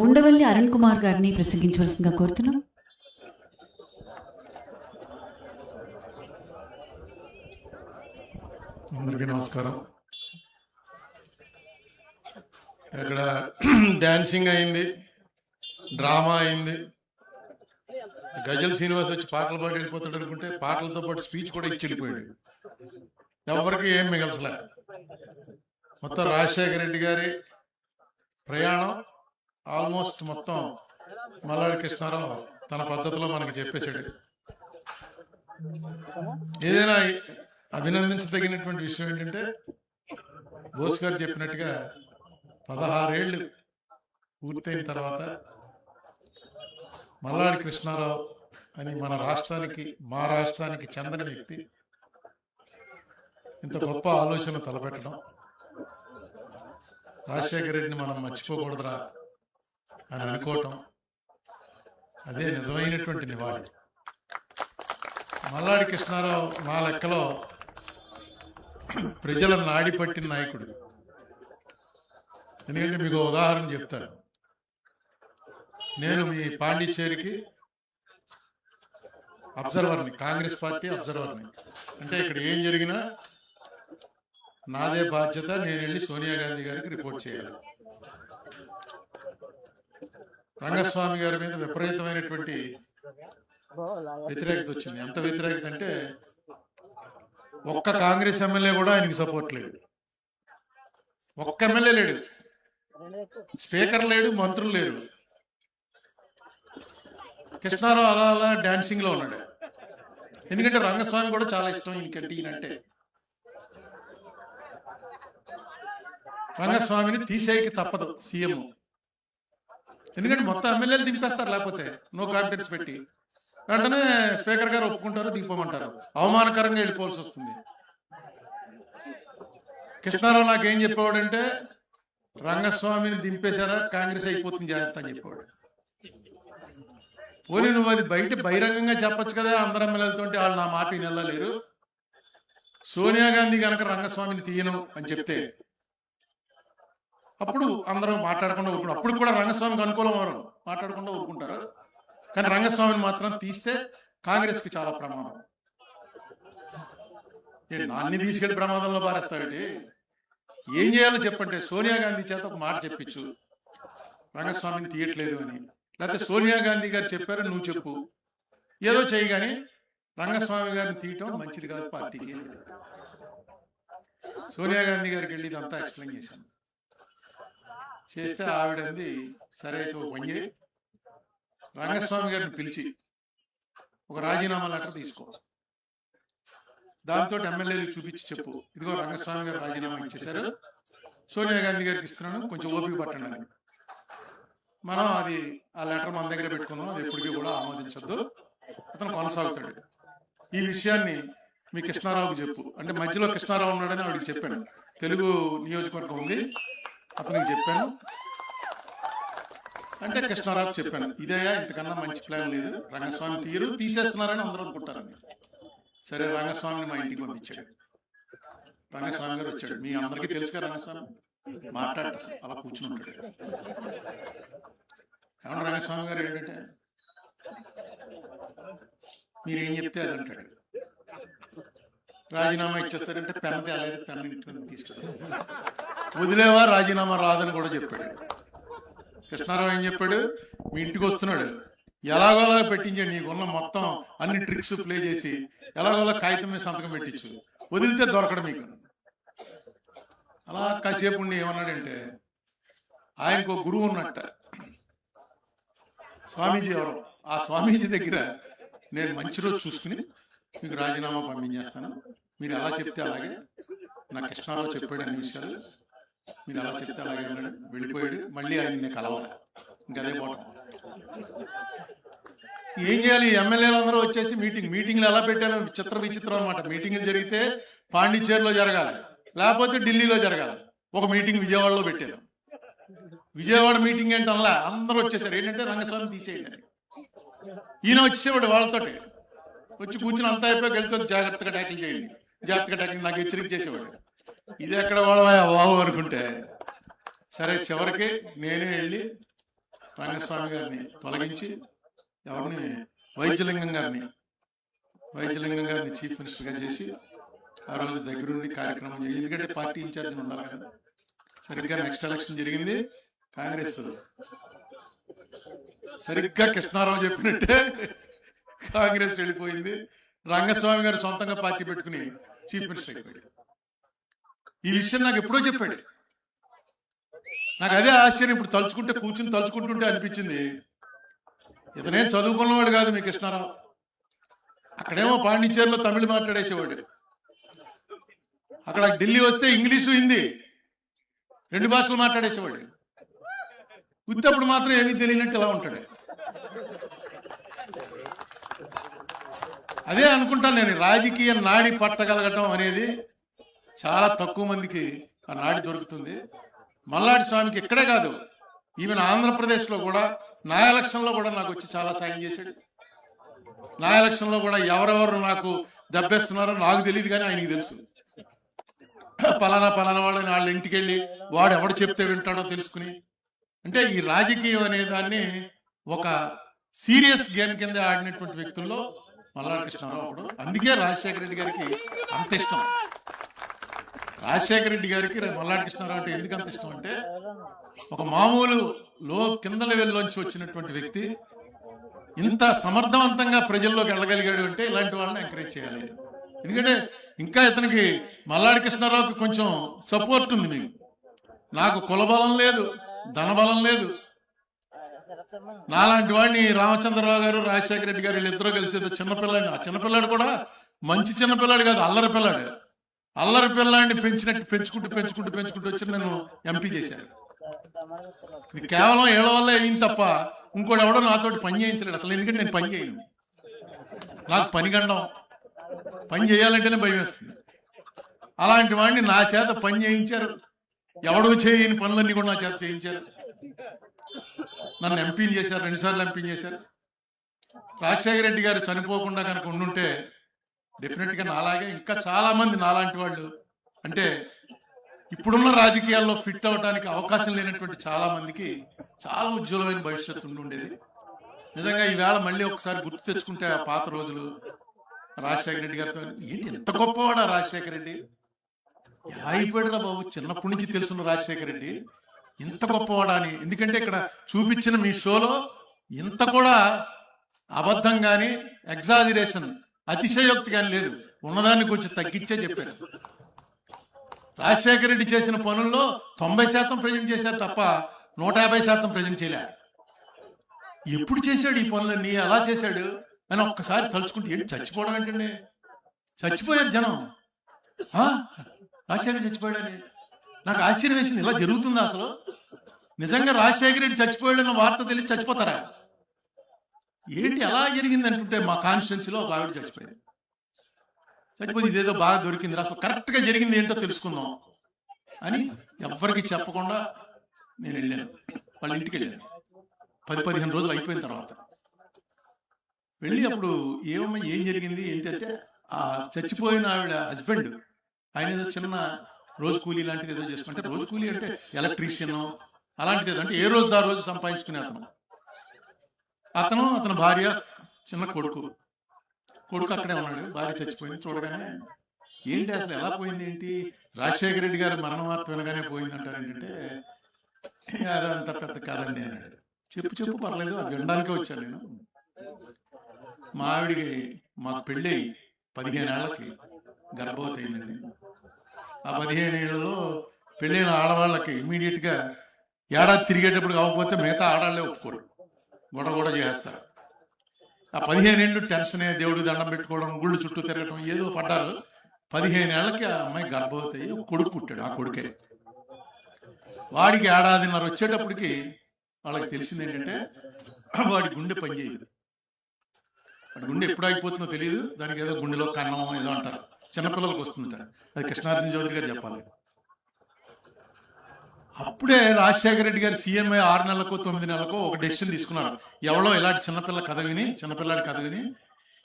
ఉండవల్లి అరుణ్ కుమార్ గారిని ప్రసంగించవలసిందిగా కోరుతున్నాం. అందరికీ నమస్కారం. ఇక్కడ డాన్సింగ్ అయింది, డ్రామా అయింది. గజల్ శ్రీనివాస్ వచ్చి పాటలు పాడి వెళ్ళిపోతాడు అనుకుంటే పాటలతో పాటు స్పీచ్ కూడా ఇచ్చి వెళ్ళిపోయాడు. ఎవరికి ఏం మిగల్చలే. మొత్తం రాజశేఖర రెడ్డి గారి ప్రయాణం ఆల్మోస్ట్ మొత్తం మల్లాడి కృష్ణారావు తన పద్ధతిలో మనకి చెప్పేశాడు. ఏదైనా అభినందించదగినటువంటి విషయం ఏంటంటే బోస్ గారు చెప్పినట్టుగా 16 ఏళ్ళు పూర్తయిన తర్వాత మల్లాడి కృష్ణారావు అని మన రాష్ట్రానికి, మా రాష్ట్రానికి చెందని వ్యక్తి ఇంత గొప్ప ఆలోచన తలపెట్టడం, రాజశేఖర రెడ్డిని మనం మర్చిపోకూడదురా అని అనుకోవటం, అదే నిజమైనటువంటి నివాళి. మల్లాడి కృష్ణారావు నా లెక్కలో ప్రజల నాడి పట్టిన నాయకుడు. ఎందుకంటే మీకు ఉదాహరణ చెప్తాను. నేను మీ పాండిచ్చేరికి అబ్జర్వర్ని, కాంగ్రెస్ పార్టీ అబ్జర్వర్ని. అంటే ఇక్కడ ఏం జరిగినా నాదే బాధ్యత, నేను వెళ్ళి సోనియా గాంధీ గారికి రిపోర్ట్ చేయాలి. రంగస్వామి గారి మీద విపరీతమైనటువంటి వ్యతిరేకత వచ్చింది. ఎంత వ్యతిరేకత అంటే ఒక్క కాంగ్రెస్ ఎమ్మెల్యే కూడా ఆయనకి సపోర్ట్ లేడు. ఒక్క ఎమ్మెల్యే లేడు, స్పీకర్ లేడు, మంత్రులు లేరు. కృష్ణారావు అలా అలా డాన్సింగ్ లో ఉన్నాడు. ఎందుకంటే రంగస్వామి కూడా చాలా ఇష్టం ఈయనకంటే. ఈయనంటే రంగస్వామిని తీసేయకి తప్పదు సీఎం. ఎందుకంటే మొత్తం ఎమ్మెల్యేలు దింపేస్తారు, లేకపోతే నో కాన్ఫిడెన్స్ పెట్టి వెంటనే స్పీకర్ గారు ఒప్పుకుంటారు, దింపమంటారు. అవమానకరంగా వెళ్ళిపోవాల్సి వస్తుంది. కృష్ణారావు నాకేం చెప్పేవాడంటే, రంగస్వామిని దింపేశారా కాంగ్రెస్ అయిపోతుంది జాగ్రత్త అని చెప్పేవాడు. పోనీ నువ్వు అది బహిరంగంగా చెప్పొచ్చు కదా, అందరు ఎమ్మెల్యేలతో వాళ్ళు నా మాట వినలేరు. సోనియా గాంధీ కనుక రంగస్వామిని తీయను అని చెప్తే అప్పుడు అందరూ మాట్లాడకుండా ఊరుకుంటారు. అప్పుడు కూడా రంగస్వామికి అనుకూలం వారు మాట్లాడకుండా ఊరుకుంటారు. కానీ రంగస్వామిని మాత్రం తీస్తే కాంగ్రెస్కి చాలా ప్రమాదం. అన్ని తీసుకెళ్లి ప్రమాదంలో పారేస్తాడండి. ఏం చేయాలో చెప్పంటే సోనియా గాంధీ చేత ఒక మాట చెప్పించు, రంగస్వామిని తీయట్లేదు అని. లేకపోతే సోనియా గాంధీ గారు చెప్పారు, నువ్వు చెప్పు, ఏదో చేయి, కానీ రంగస్వామి గారిని తీయటం మంచిది కాదు పార్టీకి. సోనియా గాంధీ గారికి వెళ్ళి ఇదంతా ఎక్స్ప్లెయిన్ చేశాను. చేస్తే ఆవిడంది, సరే అయితే ఒక పని చేయి, రంగస్వామి గారిని పిలిచి ఒక రాజీనామా లెటర్ తీసుకో, దాంతో ఎమ్మెల్యేలు చూపించి చెప్పు, ఇదిగో రంగస్వామి గారు రాజీనామా ఇచ్చేశారు, సోనియా గాంధీ గారికి ఇస్తున్నాను, కొంచెం ఓపిక పట్టండి అని. మనం అది ఆ లెటర్ మన దగ్గర పెట్టుకుందాం, అది ఎప్పటికీ కూడా ఆమోదించద్దు, అతను కొనసాగుతాడు. ఈ విషయాన్ని మీ కృష్ణారావుకి చెప్పు అంటే, మధ్యలో కృష్ణారావు ఉన్నాడని ఆవిడకి చెప్పాను. తెలుగు నియోజకవర్గం ఉంది, అతనికి చెప్పాను. అంటే కృష్ణారావు చెప్పాను, ఇదయ్యా ఇంతకన్నా మంచి ప్లాన్ లేదు, రంగస్వామి తీసేస్తున్నారని అందరూ అనుకుంటారని. సరే రంగస్వామిని మా ఇంటికి పంపించాడు. రంగస్వామి గారు వచ్చాడు. మీ అందరికీ తెలుసుగా రంగస్వామి మాట్లాడట, అలా కూర్చుని ఉంటాడు. ఏమన్నా రంగస్వామి గారు ఏంటంటే, మీరేం చెప్తే అది అంటాడు. రాజీనామా ఇచ్చేస్తాడంటే పెన్న తేలేదు, పెన్న ఇంటి తీసుకొస్తాడు. వదిలేవా రాజీనామా రాదని కూడా చెప్పాడు. కృష్ణారావు ఏం చెప్పాడు, మీ ఇంటికి వస్తున్నాడు, ఎలాగోలా పెట్టించండి, నీకున్న మొత్తం అన్ని ట్రిక్స్ ప్లే చేసి ఎలాగోలా కాగితం మీద సంతకం పెట్టించు, వదిలితే దొరకడం మీకు. అలా కాసేపు ఉండి ఏమన్నాడంటే, ఆయనకు ఒక గురువు ఉన్నట్ట, స్వామీజీ ఎవరు, ఆ స్వామీజీ దగ్గర నేను మంచి రోజు చూసుకుని మీకు రాజీనామా పంపించేస్తాను, మీరు ఎలా చెప్తే అలాగే, నాకు కృష్ణారావు చెప్పాడు అన్ని విషయాలు, మీరు ఎలా చెప్తే అలాగే అన్నాడు. వెళ్ళిపోయాడు. మళ్ళీ ఆయన కలవాలి, ఇంకదే పోవటం. ఏం చేయాలి, ఎమ్మెల్యేలు అందరూ వచ్చేసి మీటింగ్లు ఎలా పెట్టారో విచిత్రం అనమాట. మీటింగ్లు జరిగితే పాండిచ్చేరిలో జరగాలి, లేకపోతే ఢిల్లీలో జరగాలి. ఒక మీటింగ్ విజయవాడలో పెట్టారు. విజయవాడ మీటింగ్ ఏంటల్లా అందరూ వచ్చేసారు. ఏంటంటే రంగస్వామి తీసేయండి. ఈయన వచ్చేసేవాడు వాళ్ళతోటి, వచ్చి కూర్చుని అంతా అయిపోయి వెళ్తే జాగ్రత్తగా ట్యాకిల్ చేయండి, జాగ్రత్తగా ట్యాకిల్, నాకు హెచ్చరిక చేసేవాడు. ఇది ఎక్కడ వాడవా బాబు అనుకుంటే, సరే చివరికి నేనే వెళ్ళి రంగస్వామి గారిని తొలగించి ఎవరిని వైద్యలింగం గారిని చీఫ్ మినిస్టర్గా చేసి ఆ రోజు దగ్గరుండి కార్యక్రమం చేయాలి. ఎందుకంటే పార్టీ ఇన్ఛార్జ్ ఉండాలి కదా. సరిగ్గా నెక్స్ట్ ఎలక్షన్ జరిగింది. కాంగ్రెస్ సరిగ్గా కృష్ణారావు చెప్పినట్టే కాంగ్రెస్ వెళ్ళిపోయింది. రంగస్వామి గారు సొంతంగా పార్టీ పెట్టుకుని చీఫ్ మినిస్టర్ అయిపోయాడు. ఈ విషయం నాకు ఎప్పుడో చెప్పాడు. నాకు అదే ఆశ్చర్యం. ఇప్పుడు తలుచుకుంటుంటే అనిపించింది, ఇతనేం చదువుకున్నవాడు కాదు మీ కృష్ణారావు. అక్కడేమో పాండిచేరిలో తమిళ మాట్లాడేసేవాడు, అక్కడ ఢిల్లీ వస్తే ఇంగ్లీషు హిందీ 2 భాషలు మాట్లాడేసేవాడు. ఉత్తప్పుడు మాత్రం ఏమీ తెలియనట్టు ఇలా ఉంటాడు. అదే అనుకుంటాను నేను, రాజకీయ నాడి పట్టగలగటం అనేది చాలా తక్కువ మందికి ఆ నాడి దొరుకుతుంది. మల్లాడి స్వామికి ఇక్కడే కాదు, ఈవెన్ ఆంధ్రప్రదేశ్లో కూడా నా ఎలక్షన్లో కూడా నాకు వచ్చి చాలా సాయం చేశాడు. నా ఎలక్షన్లో కూడా ఎవరెవరు నాకు దెబ్బేస్తున్నారో నాకు తెలియదు, కానీ ఆయనకి తెలుసు. పలానా వాళ్ళని వాళ్ళ ఇంటికి వెళ్ళి వాడు ఎవడు చెప్తే వింటాడో తెలుసుకుని, అంటే ఈ రాజకీయం అనే దాన్ని ఒక సీరియస్ గేమ్ కింద ఆడినటువంటి వ్యక్తుల్లో మల్లాడి కృష్ణారావు ఒకడు. అందుకే రాజశేఖర రెడ్డి గారికి అంత ఇష్టం. రాజశేఖర రెడ్డి గారికి మల్లాడి కృష్ణారావు అంటే ఎందుకు అంత ఇష్టం అంటే, ఒక మామూలు కింద లెవెల్లోంచి వచ్చినటువంటి వ్యక్తి ఇంత సమర్థవంతంగా ప్రజల్లోకి వెళ్ళగలిగాడు అంటే ఇలాంటి వాళ్ళని ఎంకరేజ్ చేయాలి. ఎందుకంటే ఇంకా ఇతనికి మల్లాడి కృష్ణారావుకి కొంచెం సపోర్ట్ ఉంది. మీకు నాకు కులబలం లేదు, ధనబలం లేదు. నాలాంటి వాడిని రామచంద్రరావు గారు, రాజశేఖర రెడ్డి గారు వీళ్ళిద్దరూ కలిసి చిన్నపిల్లాడిని, ఆ చిన్నపిల్లాడు కూడా మంచి చిన్నపిల్లాడు కాదు, అల్లరి పిల్లాడు. అల్లరి పిల్లాడిని పెంచుకుంటూ వచ్చి నన్ను ఎంపీ చేశారు. ఇది కేవలం ఏళ్ళ వల్ల అయింది తప్ప ఇంకోటి ఎవడో నాతోటి పని చేయించలేడు అసలు. ఎందుకంటే నేను పని చేయను, నాకు పని చేయాలంటేనే భయం వేస్తుంది. అలాంటి వాడిని నా చేత పని చేయించారు. ఎవడో చేయని పనులన్నీ కూడా నా చేత చేయించారు. నన్ను ఎంపీని చేశారు, 2 సార్లు ఎంపీని చేశారు. రాజశేఖర రెడ్డి గారు చనిపోకుండా కనుక ఉండుంటే డెఫినెట్గా నాలాగే ఇంకా చాలా మంది నాలాంటి వాళ్ళు, అంటే ఇప్పుడున్న రాజకీయాల్లో ఫిట్ అవడానికి అవకాశం లేనటువంటి చాలా మందికి చాలా ఉజ్వలమైన భవిష్యత్తు ఉండేది. నిజంగా ఈవేళ మళ్ళీ ఒకసారి గుర్తు తెచ్చుకుంటే ఆ పాత రోజులు రాజశేఖర రెడ్డి గారితో, ఏంటి ఎంత గొప్పవాడా రాజశేఖర రెడ్డి, ఎలా అయిపోయాడురా బాబు, చిన్నప్పటి నుంచి తెలుసున్న రాజశేఖర రెడ్డి ఇంత గొప్పవాడా అని. ఎందుకంటే ఇక్కడ చూపించిన మీ షోలో ఇంత కూడా అబద్ధం కానీ ఎగ్జాజిరేషన్ అతిశయోక్తి కానీ లేదు, ఉన్నదాన్ని కొంచెం తగ్గించే చెప్పారు. రాజశేఖర రెడ్డి చేసిన పనుల్లో 90% ప్రజెంట్ చేశారు తప్ప 150% ప్రజెంట్ చేయలే. ఎప్పుడు చేశాడు ఈ పనులన్నీ, ఎలా చేశాడు అని ఒక్కసారి తలుచుకుంటే ఏంటి చచ్చిపోవడం ఏంటండి, చచ్చిపోయారు జనం. రాజశేఖర చచ్చిపోయాడని నాకు ఆశ్చర్యం వేసింది. ఇలా జరుగుతుందా అసలు? నిజంగా రాజశేఖర రెడ్డి చచ్చిపోయాడన్న వార్త తెలిసి చచ్చిపోతారా ఏంటి? ఎలా జరిగింది అంటుంటే మా కాన్స్టిట్యున్సీలో ఒక ఆవిడ చచ్చిపోయింది. ఇదేదో బాగా దొరికింది, అసలు కరెక్ట్గా జరిగింది ఏంటో తెలుసుకుందాం అని ఎవ్వరికి చెప్పకుండా నేను వెళ్ళాను. వాళ్ళ ఇంటికి వెళ్ళాను. 10-15 రోజులు అయిపోయిన తర్వాత వెళ్ళి అప్పుడు ఏం జరిగింది ఏంటంటే, ఆ చచ్చిపోయిన ఆవిడ హస్బెండ్ ఆయన ఏదో చిన్న రోజు కూలీ లాంటిది ఏదో చేసుకుంటే, రోజు కూలీ అంటే ఎలక్ట్రీషియన్ అలాంటిది ఏదో, అంటే ఏ రోజు దా రోజు సంపాదించుకునే అతను భార్య, చిన్న కొడుకు అక్కడే ఉన్నాడు. భార్య చచ్చిపోయింది. చూడగానే ఏంటి అసలు ఎలా పోయింది ఏంటి, రాజశేఖర రెడ్డి గారు మరణ వార్త వినగానే పోయింది అంటారు ఏంటంటే, అదంత పెద్ద కాదండి అన్నాడు. చెప్పు పర్లేదు, అది వినడానికే వచ్చాను నేను. మా ఆవిడికి మాకు పెళ్ళి 15 ఏళ్ళకి గర్భవతి అయిందండి. ఆ 15 ఏళ్ళలో పెళ్ళైన ఆడవాళ్ళకి ఇమీడియట్గా ఏడాది తిరిగేటప్పుడు కాకపోతే మిగతా ఆడవాళ్ళే ఒప్పుకోరు, గొడవ చేస్తారు. ఆ 15 ఏళ్ళు టెన్షనే, దేవుడికి దండం పెట్టుకోవడం, గుళ్ళు చుట్టూ తిరగడం, ఏదో పడ్డారు. 15 ఏళ్ళకి ఆ అమ్మాయి గర్భవతి అయ్యి కొడుకు పుట్టాడు. ఆ కొడుకే వాడికి ఏడాదిన్నర వచ్చేటప్పటికి వాళ్ళకి తెలిసింది ఏంటంటే, వాడి గుండె పనిచేయదు. వాడి గుండె ఎప్పుడు అయిపోతుందో తెలియదు. దానికి ఏదో గుండెలో కన్నం ఏదో అంటారు, చిన్నపిల్లలకు వస్తుంటారు. అది కృష్ణార్జున చౌదరి గారు చెప్పాలి. అప్పుడే రాజశేఖర రెడ్డి గారు సీఎం 6 నెలలకో 9 నెలలకో ఒక డెసిషన్ తీసుకున్నారు. ఎవరో ఇలాంటి చిన్నపిల్లాడి కథ విని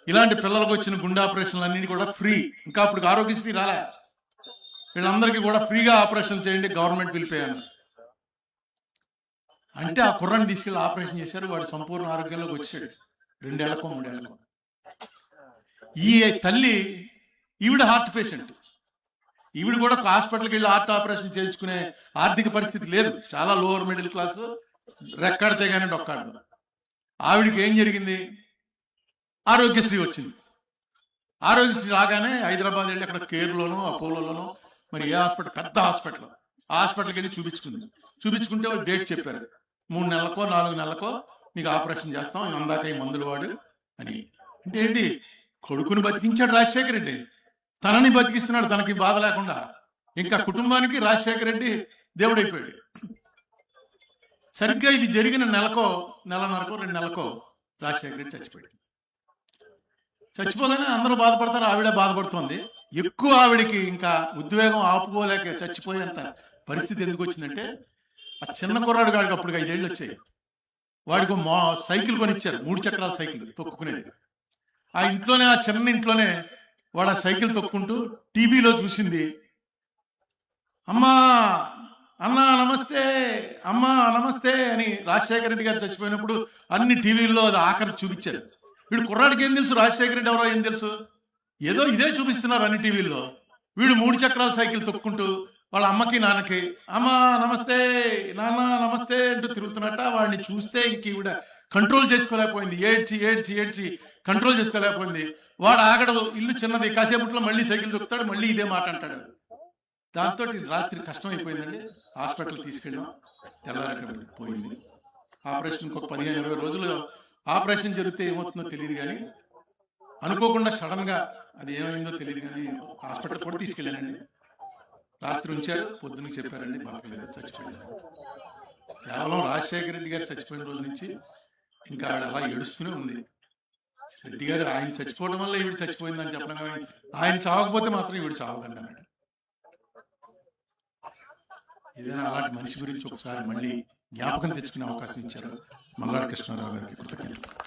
ఇలాంటి పిల్లలకు వచ్చిన గుండె ఆపరేషన్లు అన్ని కూడా ఫ్రీ. ఇంకా అప్పుడు ఆరోగ్యశ్రీ రాలే, వీళ్ళందరికీ కూడా ఫ్రీగా ఆపరేషన్ చేయండి, గవర్నమెంట్ పిలిపోయాను. అంటే ఆ కుర్రాన్ని తీసుకెళ్లి ఆపరేషన్ చేశారు. వాడు సంపూర్ణ ఆరోగ్యంలోకి వచ్చాడు 2 ఏళ్లకో 3 ఏళ్లకో. ఈ తల్లి ఈవిడ హార్ట్ పేషెంట్. ఈవిడ కూడా హాస్పిటల్కి వెళ్ళి హార్ట్ ఆపరేషన్ చేయించుకునే ఆర్థిక పరిస్థితి లేదు. చాలా లోవర్ మిడిల్ క్లాస్, రెక్కాడితే కానీ డొక్కాడదు. ఆవిడికి ఏం జరిగింది? ఆరోగ్యశ్రీ వచ్చింది. ఆరోగ్యశ్రీ రాగానే హైదరాబాద్ వెళ్ళి అక్కడ కేర్లోనో అపోలోలోనో మరి ఏ హాస్పిటల్, పెద్ద హాస్పిటల్కి వెళ్ళి చూపించుకుంటే వాళ్ళు డేట్ చెప్పారు. 3 నెలలకో 4 నెలలకో మీకు ఆపరేషన్ చేస్తాం, అందాక ఈ మందులు వాడు అని. అంటే ఏంటి? కొడుకుని బతికించాడు రాజశేఖర రెడ్డి, తనని బతికిస్తున్నాడు తనకి బాధ లేకుండా. ఇంకా కుటుంబానికి రాజశేఖర రెడ్డి దేవుడైపోయాడు. సరిగ్గా ఇది జరిగిన నెలనరకో 2 నెలలకో రాజశేఖర రెడ్డి చచ్చిపోయాడు. చచ్చిపోగానే అందరూ బాధపడతారు, ఆవిడ బాధపడుతోంది. ఎక్కువ ఆవిడికి ఇంకా ఉద్వేగం ఆపుకోలేక చచ్చిపోయేంత పరిస్థితి ఎందుకు వచ్చిందంటే, ఆ చిన్న కుర్రాడు గాడికి అప్పుడు 5 ఏళ్ళు వచ్చాయి. వాడికి సైకిల్ కొనిచ్చారు, 3 చక్రాల సైకిల్ తొక్కుకునేది. ఆ ఇంట్లోనే, ఆ చిన్న ఇంట్లోనే వాడు ఆ సైకిల్ తొక్కుంటూ టీవీలో చూసింది, అమ్మా అన్నా నమస్తే, అమ్మా నమస్తే అని. రాజశేఖర రెడ్డి గారు చచ్చిపోయినప్పుడు అన్ని టీవీల్లో అది ఆఖరి చూపించారు. వీడు కుర్రాడికి ఏం తెలుసు రాజశేఖర రెడ్డి ఎవరో ఏం తెలుసు? ఏదో ఇదే చూపిస్తున్నారు అన్ని టీవీల్లో. వీడు 3 చక్రాల సైకిల్ తొక్కుంటూ వాళ్ళ అమ్మకి నాన్నకి అమ్మా నమస్తే, నాన్న నమస్తే అంటూ తిరుగుతున్నట్ట. వాడిని చూస్తే ఇంక ఈవిడ కంట్రోల్ చేసుకోలేకపోయింది. ఏడ్చి కంట్రోల్ చేసుకోలేకపోయింది. వాడు ఆగడు, ఇల్లు చిన్నది, కాసేపట్లో మళ్ళీ సైకిల్ తొక్కుతాడు, మళ్ళీ ఇదే మాట అంటాడు. దాంతో రాత్రి కష్టం అయిపోయిందండి. హాస్పిటల్ తీసుకెళ్ళాం, తెల్లారి పోయింది. ఆపరేషన్ ఇంకొక 15-20 రోజులు ఆపరేషన్ జరిగితే ఏమవుతుందో తెలియదు కానీ, అనుకోకుండా సడన్ గా అది ఏమైందో తెలియదు కానీ హాస్పిటల్ కూడా తీసుకెళ్ళానండి. రాత్రి ఉంచారు, పొద్దున్నకి చెప్పారండి బతకలేదు, చచ్చిపోయారు. కేవలం రాజశేఖర రెడ్డి గారు చచ్చిపోయిన రోజు నుంచి ఇంకా ఆవిడ అలా ఏడుస్తూనే ఉంది. రెడ్డి గారు ఆయన చచ్చిపోవడం వల్ల ఈవిడ చచ్చిపోయిందని చెప్పడం కానీ, ఆయన చావకపోతే మాత్రం ఈవిడ చావదండి అన్నాడు. ఏదైనా అలాంటి మనిషి గురించి ఒకసారి మళ్ళీ జ్ఞాపకం తెచ్చుకునే అవకాశం ఇచ్చారు మల్లాడి కృష్ణారావు గారికి కృతజ్ఞతలు.